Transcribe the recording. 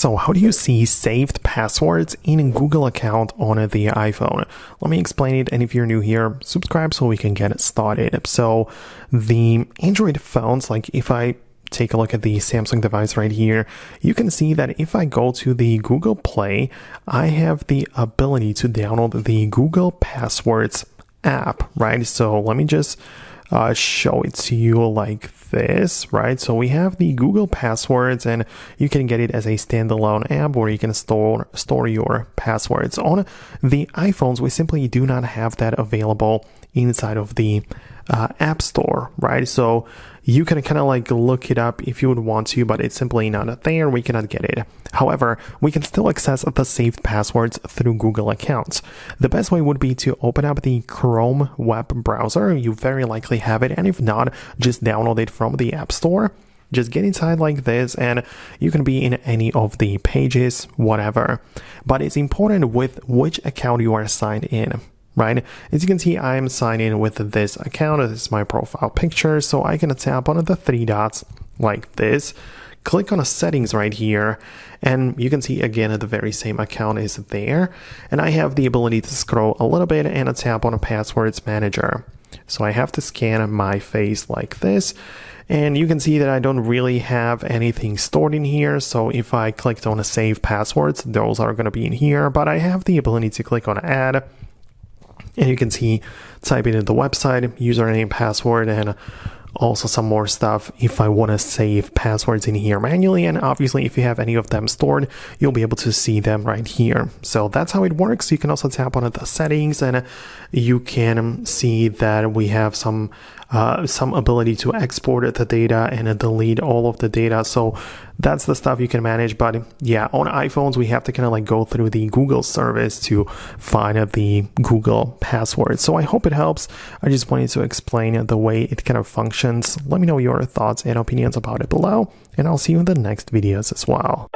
So how do you see saved passwords in a Google account on the iPhone? Let me explain it, and if you're new here, subscribe so we can get started. So the Android phones, like if I take a look at the Samsung device right here, you can see that if I go to the Google Play, I have the ability to download the Google Passwords app, right? So let me just show it to you like this, right? So we have the Google Passwords, and you can get it as a standalone app, or you can store your passwords. On the iPhones, we simply do not have that available inside of the App Store, right? So you can kind of like look it up if you would want to, but it's simply not there. We cannot get it. However, we can still access the saved passwords through Google accounts. The best way would be to open up the Chrome web browser. You very likely have it, and if not, just download it from the App Store. Just get inside like this, and you can be in any of the pages, whatever. But it's important with which account you are signed in, right? As you can see, I am signed in with this account. This is my profile picture, so I can tap on the three dots like this, click on the settings right here, and you can see again the very same account is there, and I have the ability to scroll a little bit and tap on a passwords manager. So I have to scan my face like this, and you can see that I don't really have anything stored in here. So if I clicked on save passwords, those are going to be in here, but I have the ability to click on add, and you can see type in the website, username, password, and also some more stuff if I want to save passwords in here manually. And obviously, if you have any of them stored, you'll be able to see them right here. So that's how it works. You can also tap on the settings, and you can see that we have some ability to export the data and delete all of the data. So that's the stuff you can manage. But yeah, on iPhones, we have to kind of like go through the Google service to find the Google password. So I hope it helps. I just wanted to explain the way it kind of functions. Let me know your thoughts and opinions about it below, and I'll see you in the next videos as well.